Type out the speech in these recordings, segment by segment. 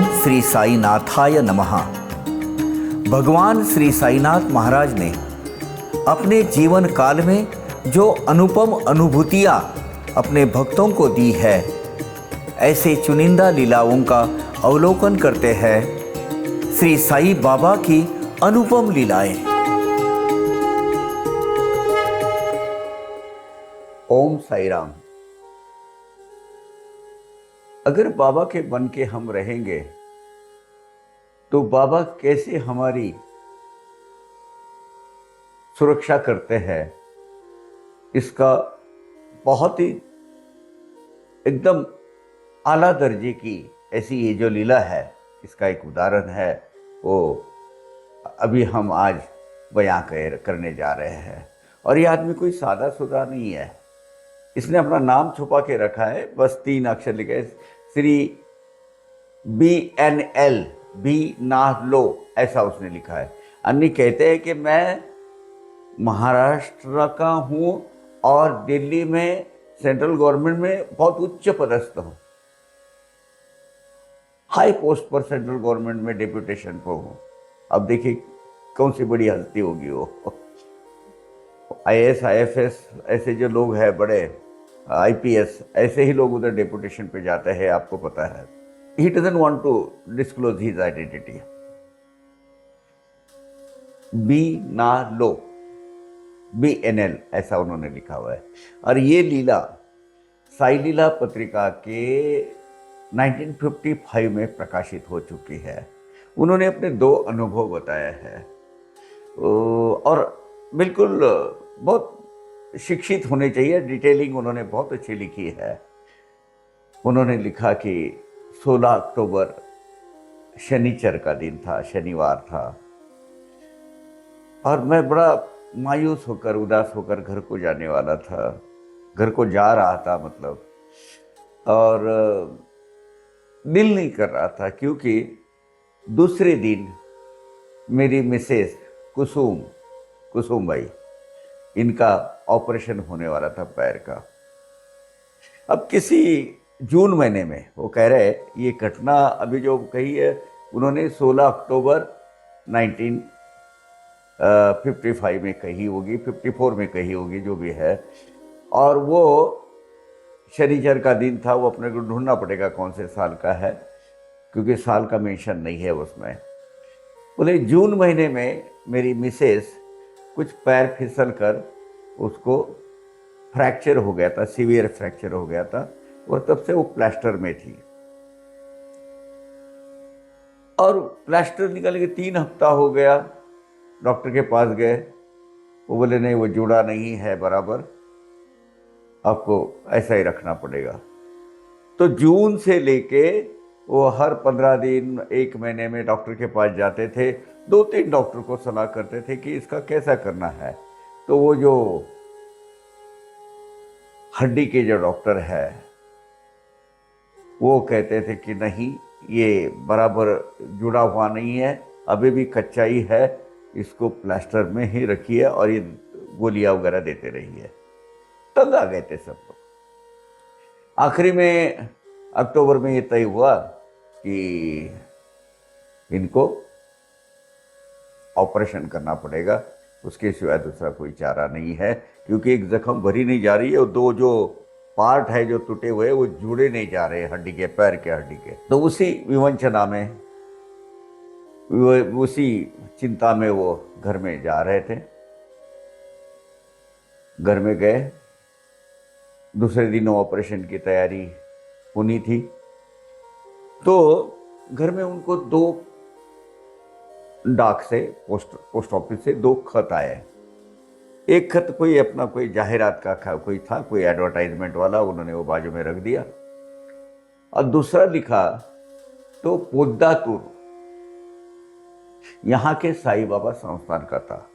श्री साईनाथाय नमः। भगवान श्री साईनाथ महाराज ने अपने जीवन काल में जो अनुपम अनुभूतियाँ अपने भक्तों को दी है, ऐसे चुनिंदा लीलाओं का अवलोकन करते हैं श्री साई बाबा की अनुपम लीलाएं। ओम साई राम। अगर बाबा के बन के हम रहेंगे तो बाबा कैसे हमारी सुरक्षा करते हैं, इसका बहुत ही एकदम आला दर्जे की ऐसी ये जो लीला है, इसका एक उदाहरण है, वो अभी हम आज बयां करने जा रहे हैं। और ये आदमी कोई सादा सुदा नहीं है, इसने अपना नाम छुपा के रखा है, बस 3 अक्षर लिखे, श्री BNL, बी ना लो, ऐसा उसने लिखा है। अन्य कहते हैं कि मैं महाराष्ट्र का हूँ और दिल्ली में सेंट्रल गवर्नमेंट में बहुत उच्च पदस्थ हूँ, हाई पोस्ट पर सेंट्रल गवर्नमेंट में डेप्यूटेशन पर हूँ। अब देखिए कौन सी बड़ी हस्ती होगी वो। IAS IFS ऐसे जो लोग हैं, बड़े IPS, ऐसे ही लोग उधर डेपुटेशन पे जाते हैं, आपको पता है। He doesn't want to disclose his identity. B N L, BNL ऐसा उन्होंने लिखा हुआ है। और ये लीला साई लीला पत्रिका के 1955 में प्रकाशित हो चुकी है। उन्होंने अपने 2 अनुभव बताए हैं और बिल्कुल बहुत शिक्षित होने चाहिए। डिटेलिंग उन्होंने बहुत अच्छी लिखी है। उन्होंने लिखा कि 16 अक्टूबर शनिचर का दिन था, शनिवार था, और मैं बड़ा मायूस होकर, उदास होकर घर को जाने वाला था, घर को जा रहा था मतलब, और दिल नहीं कर रहा था, क्योंकि दूसरे दिन मेरी मिसेस कुसुम भाई, इनका ऑपरेशन होने वाला था पैर का। अब किसी जून महीने में, वो कह रहे ये घटना अभी जो कही है उन्होंने 16 अक्टूबर 1955 में कही होगी, 54 में कही होगी, जो भी है। और वो शनिचर का दिन था। वो अपने को ढूंढना पड़ेगा कौन से साल का है, क्योंकि साल का मेंशन नहीं है उसमें। बोले जून महीने में मेरी मिसेस कुछ पैर फिसल कर उसको फ्रैक्चर हो गया था, सीवियर फ्रैक्चर हो गया था, और तब से वो प्लास्टर में थी। और प्लास्टर निकल के 3 हफ्ता हो गया, डॉक्टर के पास गए, वो बोले नहीं, वो जुड़ा नहीं है बराबर, आपको ऐसा ही रखना पड़ेगा। तो जून से लेके वो हर 15 दिन, 1 महीने में डॉक्टर के पास जाते थे। 2-3 डॉक्टर को सलाह करते थे कि इसका कैसा करना है। तो वो जो हड्डी के जो डॉक्टर है, वो कहते थे कि नहीं, ये बराबर जुड़ा हुआ नहीं है, अभी भी कच्चा ही है, इसको प्लास्टर में ही रखिए और ये गोलियां वगैरह देते रहिए। तंग आ गए थे सब लोग। आखिरी में अक्टूबर में ये तय हुआ कि इनको ऑपरेशन करना पड़ेगा, उसके सिवाय दूसरा कोई चारा नहीं है, क्योंकि एक जख्म भरी नहीं जा रही है, और 2 जो पार्ट है जो टूटे हुए, वो जुड़े नहीं जा रहे हड्डी के, पैर के हड्डी के। तो उसी विवंचना में, उसी चिंता में वो घर में जा रहे थे। घर में गए, दूसरे दिन ऑपरेशन की तैयारी होनी थी। तो घर में उनको 2 डाक से, पोस्ट ऑफिस से 2 खत आए। एक खत कोई अपना कोई जाहिरात का कोई था, कोई एडवर्टाइजमेंट वाला, उन्होंने वो बाजू में रख दिया। और दूसरा लिखा तो पोद्दातूर, यहाँ के साई बाबा संस्थान का था।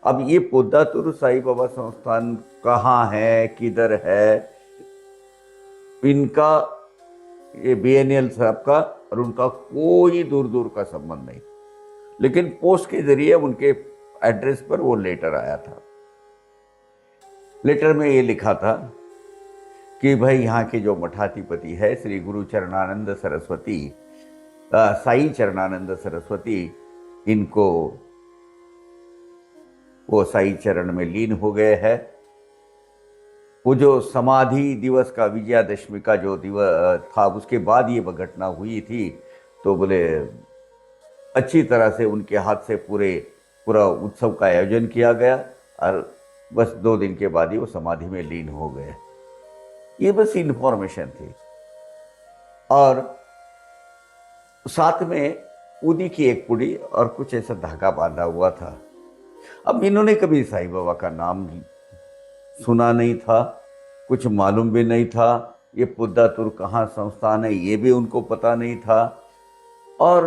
अब ये पोद्दातूर साई बाबा संस्थान कहाँ है, किधर है, इनका, ये BNL साहब का और उनका कोई दूर दूर का संबंध नहीं। लेकिन पोस्ट के जरिए उनके एड्रेस पर वो लेटर आया था। लेटर में ये लिखा था कि भाई यहाँ के जो मठाधिपति है श्री गुरु चरणानंद सरस्वती, साई चरणानंद सरस्वती इनको वो साई चरण में लीन हो गए हैं। वो जो समाधि दिवस का, विजयादशमी का जो दिवस था, उसके बाद ये घटना हुई थी। तो बोले अच्छी तरह से उनके हाथ से पूरा उत्सव का आयोजन किया गया और बस 2 दिन के बाद ही वो समाधि में लीन हो गए। ये बस इंफॉर्मेशन थी। और साथ में उदी की एक पुड़ी और कुछ ऐसा धागा बांधा हुआ था। अब इन्होंने कभी साईं बाबा का नाम सुना नहीं था, कुछ मालूम भी नहीं था। ये पुद्दातुर कहाँ संस्थान है ये भी उनको पता नहीं था। और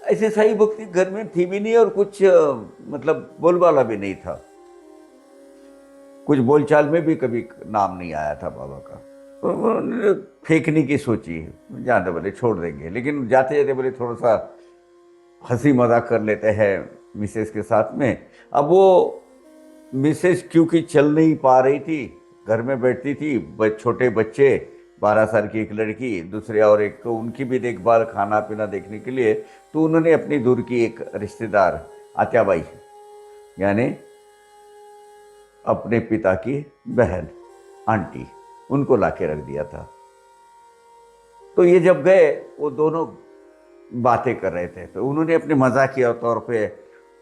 ऐसे साई भक्ति घर में थी भी नहीं, और कुछ मतलब बोलबाला भी नहीं था। कुछ बोलचाल में भी कभी नाम नहीं आया था बाबा का। तो उन्होंने फेंकने की सोची, जाते बोले छोड़ देंगे, लेकिन जाते जाते बोले थोड़ा सा हंसी मजाक कर लेते हैं मिसेस के साथ में। अब वो मिसेस क्योंकि चल नहीं पा रही थी, घर में बैठती थी, छोटे बच्चे, 12 साल की एक लड़की, दूसरे और एक, तो उनकी भी देखभाल, खाना पीना देखने के लिए, तो उन्होंने अपनी दूर की एक रिश्तेदार आत्याबाई, यानी अपने पिता की बहन आंटी, उनको लाके रख दिया था। तो ये जब गए, वो दोनों बातें कर रहे थे, तो उन्होंने अपने मजाकिया तौर पे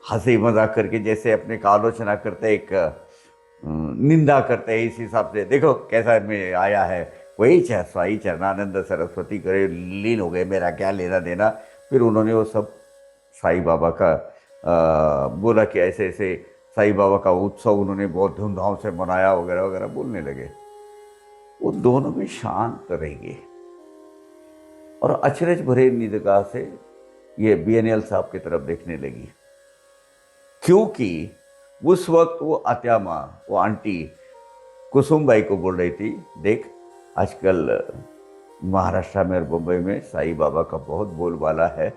हंसी मजाक करके, जैसे अपने का आलोचना करते, एक निंदा करते हैं, इस हिसाब से देखो कैसा में आया है, वही साई चरणानंद सरस्वती करे लीन हो गए, मेरा क्या लेना देना। फिर उन्होंने वो सब साईं बाबा का बोला कि ऐसे ऐसे साईं बाबा का उत्सव उन्होंने बहुत धूमधाम से मनाया वगैरह वगैरह बोलने लगे। वो दोनों भी शांत रहेंगे और अचरज भरे निगाह से ये बीएनएल साहब की तरफ देखने लगी, क्योंकि उस वक्त वो आत्या माँ, वो आंटी कुसुमबाई को बोल रही थी, देख आजकल महाराष्ट्र में और बम्बई में साईं बाबा का बहुत बोलबाला है,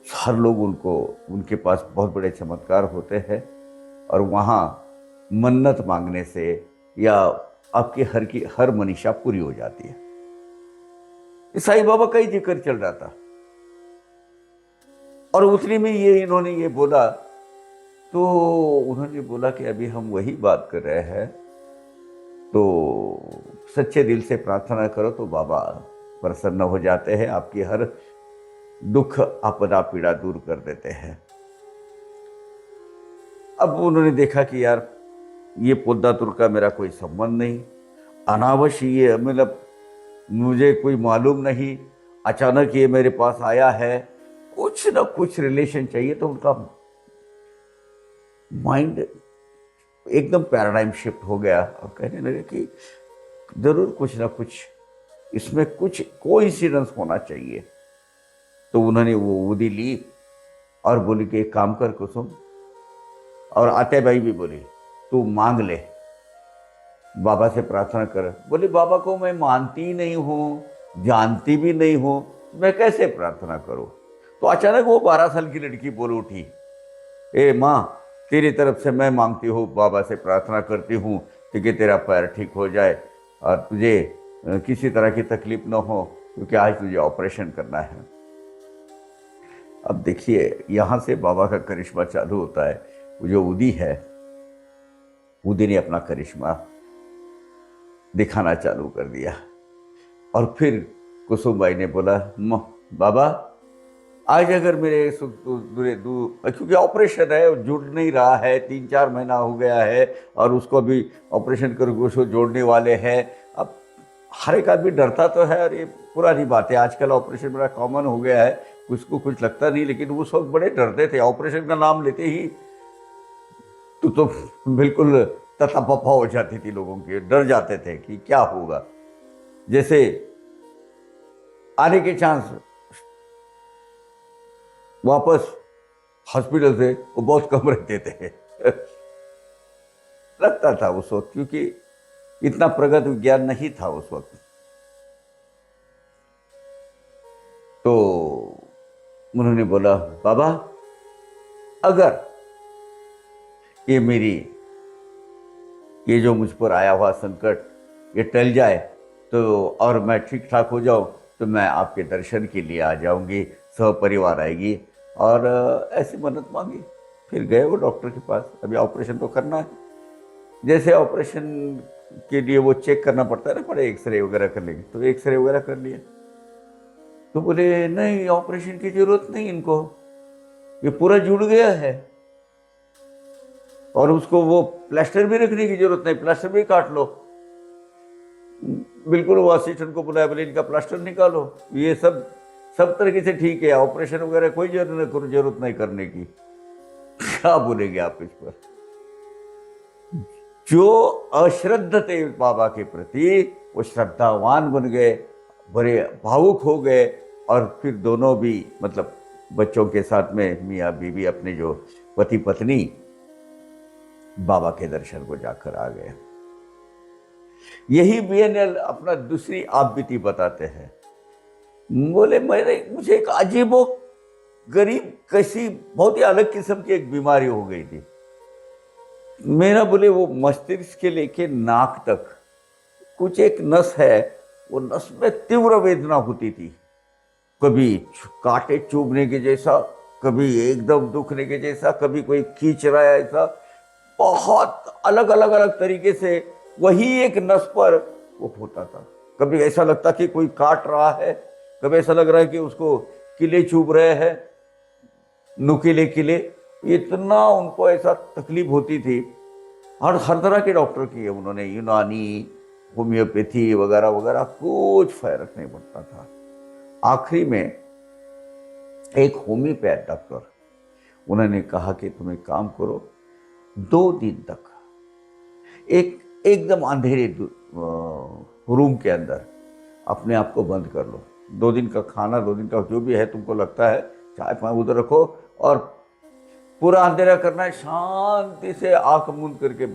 हर लोग उनके पास बहुत बड़े चमत्कार होते हैं, और वहाँ मन्नत मांगने से या आपके हर मनीषा पूरी हो जाती है। साईं बाबा का ही जिक्र चल रहा था, और उतने में इन्होंने ये बोला, तो उन्होंने बोला कि अभी हम वही बात कर रहे हैं, तो सच्चे दिल से प्रार्थना करो तो बाबा प्रसन्न हो जाते हैं, आपकी हर दुख आपदा पीड़ा दूर कर देते हैं। अब उन्होंने देखा कि यार ये पुद्दातुर का मेरा कोई संबंध नहीं, अनावश्य ये मतलब मुझे कोई मालूम नहीं, अचानक ये मेरे पास आया है, कुछ ना कुछ रिलेशन चाहिए। तो उनका माइंड एकदम पैराडाइम शिफ्ट हो गया और कहने लगे कि जरूर कुछ ना कुछ इसमें कुछ कोइंसिडेंस होना चाहिए। तो उन्होंने वो उदी ली और बोली कि एक काम कर कुसुम, और आते भाई भी बोली तू मांग ले, बाबा से प्रार्थना कर। बोली बाबा को मैं मानती नहीं हूँ, जानती भी नहीं हूँ, मैं कैसे प्रार्थना करूँ। तो अचानक वो 12 साल की लड़की बोल उठी, ए माँ तेरी तरफ से मैं मांगती हूँ, बाबा से प्रार्थना करती हूँ कि तेरा पैर ठीक हो जाए और तुझे किसी तरह की तकलीफ न हो, क्योंकि आज तुझे ऑपरेशन करना है। अब देखिए यहाँ से बाबा का करिश्मा चालू होता है। वो जो उदी है, उदी ने अपना करिश्मा दिखाना चालू कर दिया। और फिर कुसुमबाई ने बोला बाबा आज अगर मेरे क्योंकि ऑपरेशन है, जुड़ नहीं रहा है, 3-4 महीना हो गया है, और उसको भी ऑपरेशन करके उसको जोड़ने वाले हैं। अब हर एक आदमी डरता तो है, और ये पुरानी बात है, आजकल ऑपरेशन बड़ा कॉमन हो गया है, उसको कुछ लगता नहीं, लेकिन उस वक्त बड़े डरते थे। ऑपरेशन का नाम लेते ही तो बिल्कुल ततापपा हो जाती थी, लोगों की डर जाते थे कि क्या होगा। जैसे आने के चांस वापस हॉस्पिटल से वो बहुत कम रहते थे लगता था उस वक्त, क्योंकि इतना प्रगत विज्ञान नहीं था उस वक्त। तो उन्होंने बोला बाबा अगर ये जो मुझ पर आया हुआ संकट ये टल जाए तो, और मैं ठीक ठाक हो जाऊं, तो मैं आपके दर्शन के लिए आ जाऊंगी, सहपरिवार आएगी। और ऐसी मन्नत मांगी। फिर गए वो डॉक्टर के पास, अभी ऑपरेशन तो करना है। जैसे ऑपरेशन के लिए वो चेक करना पड़ता है ना, पड़े एक्सरे वगैरह कर लेंगे, तो एक्सरे वगैरह कर लिया। तो बोले नहीं, ऑपरेशन की जरूरत नहीं इनको, ये पूरा जुड़ गया है और उसको वो प्लास्टर भी रखने की जरूरत नहीं, प्लास्टर भी काट लो। बिल्कुल वो असिस्टेंट को बुलाया, बोले इनका प्लास्टर निकालो, ये सब सब तरीके से ठीक है, ऑपरेशन वगैरह कोई जरूरत नहीं करने की। क्या बोलेंगे आप इस पर? जो अश्रद्ध थे बाबा के प्रति, वो श्रद्धावान बन गए, बड़े भावुक हो गए। और फिर दोनों भी मतलब बच्चों के साथ में मियाँ बीवी अपने जो पति पत्नी बाबा के दर्शन को जाकर आ गए। यही बीएनएल अपना दूसरी आप बीती बताते हैं। बोले मुझे एक अजीब गरीब कैसी बहुत ही अलग किस्म की एक बीमारी हो गई थी। मेरा बोले वो मस्तिष्क के लेके नाक तक कुछ एक नस है, वो नस में तीव्र वेदना होती थी, कभी कांटे चुभने के जैसा, कभी एकदम दुखने के जैसा, कभी कोई खींच रहा है ऐसा, बहुत अलग अलग अलग तरीके से वही एक नस पर वो होता था। कभी ऐसा लगता कि कोई काट रहा है, कभी ऐसा लग रहा है कि उसको किले चुभ रहे हैं, नुकीले किले। इतना उनको ऐसा तकलीफ होती थी। और हर तरह के डॉक्टर किए उन्होंने, यूनानी, होम्योपैथी वगैरह वगैरह, कुछ फर्क नहीं पड़ता था। आखिरी में एक होम्योपैथ डॉक्टर, उन्होंने कहा कि तुम एक काम करो, 2 दिन तक एक एकदम अंधेरे रूम के अंदर अपने आप को बंद कर लो। 2 दिन का खाना, 2 दिन का जो भी है तुमको लगता है, चाय पानी उधर रखो और पूरा अंधेरा करना है, शांति से आंख मूंद करके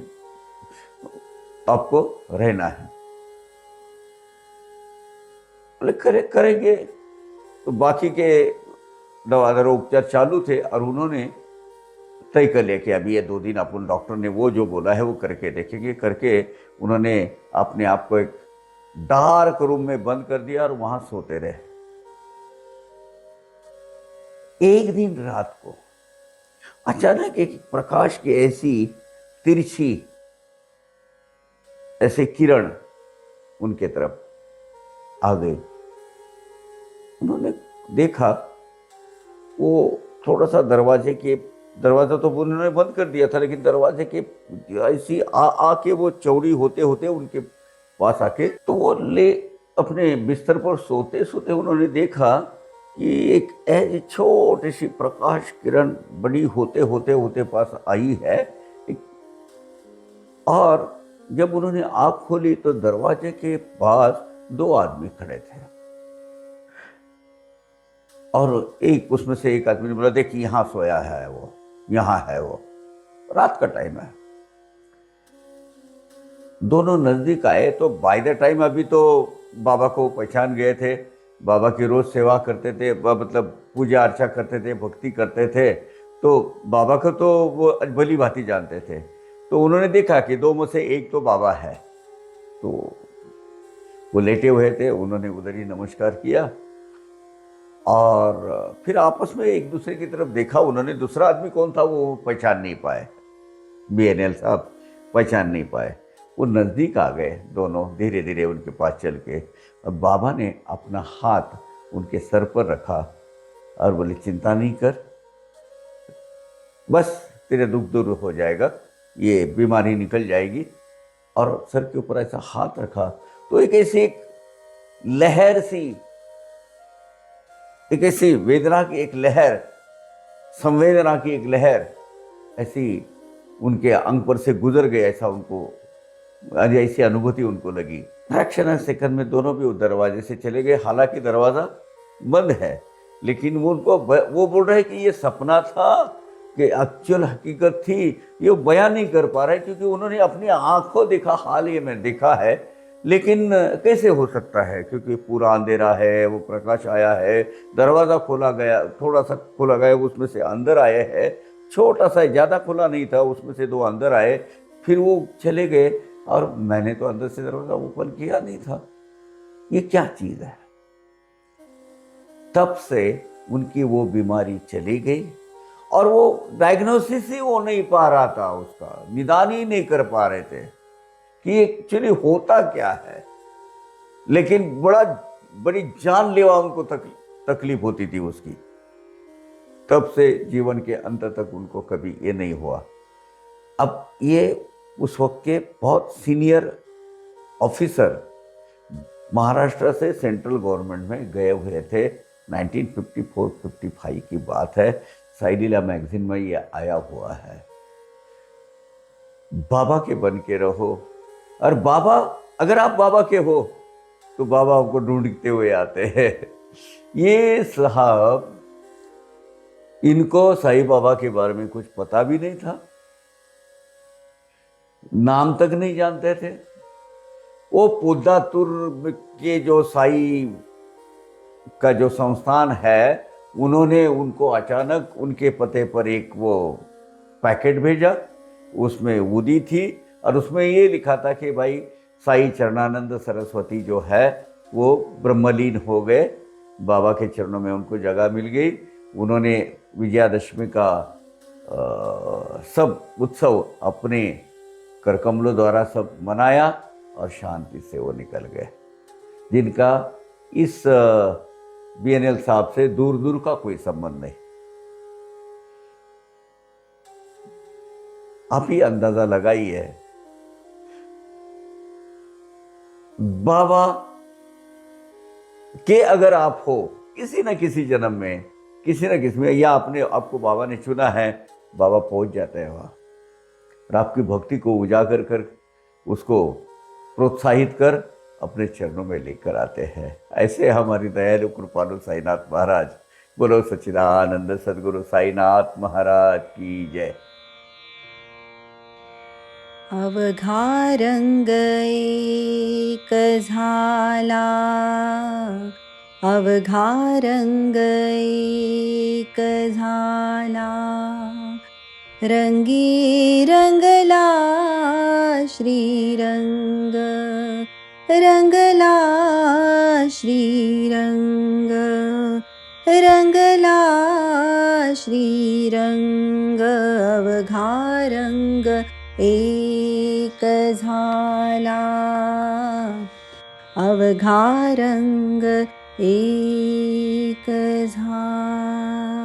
आपको रहना है। बोले करेंगे। तो बाकी के दवा उपचार चालू थे और उन्होंने तय कर लिया कि अभी ये 2 दिन अपन डॉक्टर ने वो जो बोला है वो करके देखेंगे। करके उन्होंने अपने आप को एक डार्क रूम में बंद कर दिया और वहां सोते रहे। एक दिन रात को अचानक एक प्रकाश की ऐसी तिरछी ऐसे किरण उनके तरफ आ गई। उन्होंने देखा वो थोड़ा सा दरवाजा तो उन्होंने बंद कर दिया था, लेकिन दरवाजे के ऐसी आके वो चौड़ी होते होते उनके पास आके, तो वो ले अपने बिस्तर पर सोते सोते उन्होंने देखा कि एक ऐसी छोटी सी प्रकाश किरण बड़ी होते होते होते पास आई है। और जब उन्होंने आंख खोली तो दरवाजे के पास 2 आदमी खड़े थे और एक उसमें से एक आदमी ने बोला, देख यहां सोया है वो, यहां है वो, रात का टाइम है। दोनों नजदीक आए तो बाय द टाइम अभी तो बाबा को पहचान गए थे, बाबा की रोज सेवा करते थे, मतलब पूजा अर्चा करते थे, भक्ति करते थे, तो बाबा को तो वो भली भांति जानते थे। तो उन्होंने देखा कि 2 में से एक तो बाबा है। तो वो लेटे हुए थे, उन्होंने उधर ही नमस्कार किया और फिर आपस में एक दूसरे की तरफ देखा। उन्होंने दूसरा आदमी कौन था वो पहचान नहीं पाए, बीएनएल साहब पहचान नहीं पाए। वो नज़दीक आ गए दोनों, धीरे धीरे उनके पास चल के, और बाबा ने अपना हाथ उनके सर पर रखा और बोले, चिंता नहीं कर, बस तेरे दुख दूर हो जाएगा, ये बीमारी निकल जाएगी। और सर के ऊपर ऐसा हाथ रखा तो एक लहर सी, एक ऐसी वेदना की एक लहर, संवेदना की एक लहर ऐसी उनके अंग पर से गुजर गई। ऐसा उनको ऐसी अनुभूति उनको लगी। फ्रैक्शन सेकंड में दोनों भी उस दरवाजे से चले गए। हालांकि दरवाजा बंद है, लेकिन वो बोल रहे कि ये सपना था कि एक्चुअल हकीकत थी, ये बयान नहीं कर पा रहे क्योंकि उन्होंने अपनी आंखों देखा, हाल ही में देखा है। लेकिन कैसे हो सकता है, क्योंकि पूरा अंधेरा है, वो प्रकाश आया है, दरवाज़ा खोला गया, थोड़ा सा खोला गया, उसमें से अंदर आए हैं, छोटा सा, ज़्यादा खुला नहीं था, उसमें से 2 अंदर आए, फिर वो चले गए और मैंने तो अंदर से दरवाज़ा ओपन किया नहीं था। ये क्या चीज़ है? तब से उनकी वो बीमारी चली गई और वो डायग्नोसिस ही वो नहीं पा रहा था, उसका निदान ही नहीं कर पा रहे थे कि एक्चुअली होता क्या है। लेकिन बड़ी जानलेवा उनको तकलीफ होती थी उसकी। तब से जीवन के अंत तक उनको कभी ये नहीं हुआ। अब ये उस वक्त के बहुत सीनियर ऑफिसर महाराष्ट्र से सेंट्रल गवर्नमेंट में गए हुए थे। 1954-55 की बात है, साइडिला मैगजीन में ये आया हुआ है। बाबा के बन के रहो, और बाबा, अगर आप बाबा के हो तो बाबा आपको ढूंढते हुए आते हैं। ये साहब, इनको साईं बाबा के बारे में कुछ पता भी नहीं था, नाम तक नहीं जानते थे। वो पोद्दातुर के जो साई का जो संस्थान है, उन्होंने उनको अचानक उनके पते पर एक वो पैकेट भेजा, उसमें वूदी थी और उसमें ये लिखा था कि भाई साई चरणानंद सरस्वती जो है वो ब्रह्मलीन हो गए, बाबा के चरणों में उनको जगह मिल गई। उन्होंने विजयादशमी का सब उत्सव अपने करकमलों द्वारा सब मनाया और शांति से वो निकल गए, जिनका इस बीएनएल साहब से दूर दूर का कोई संबंध नहीं। आप ही अंदाजा लगाइए, बाबा के अगर आप हो किसी न किसी जन्म में, किसी न किसी में, या आपको बाबा ने चुना है, बाबा पहुंच जाते हैं वहां और आपकी भक्ति को उजागर कर उसको प्रोत्साहित कर अपने चरणों में लेकर आते हैं। ऐसे हमारी दयालु कृपालु साईनाथ महाराज। बोलो सच्चिदानंद सद्गुरु साईनाथ महाराज की जय। अवघा रंग एक झाला, अवघा रंग एक झाला, रंगी रंगला श्रीरंग, रंगला श्रीरंग, रंगला श्रीरंग, अवघा रंग एक झाला, अवघा रंग एक झाला।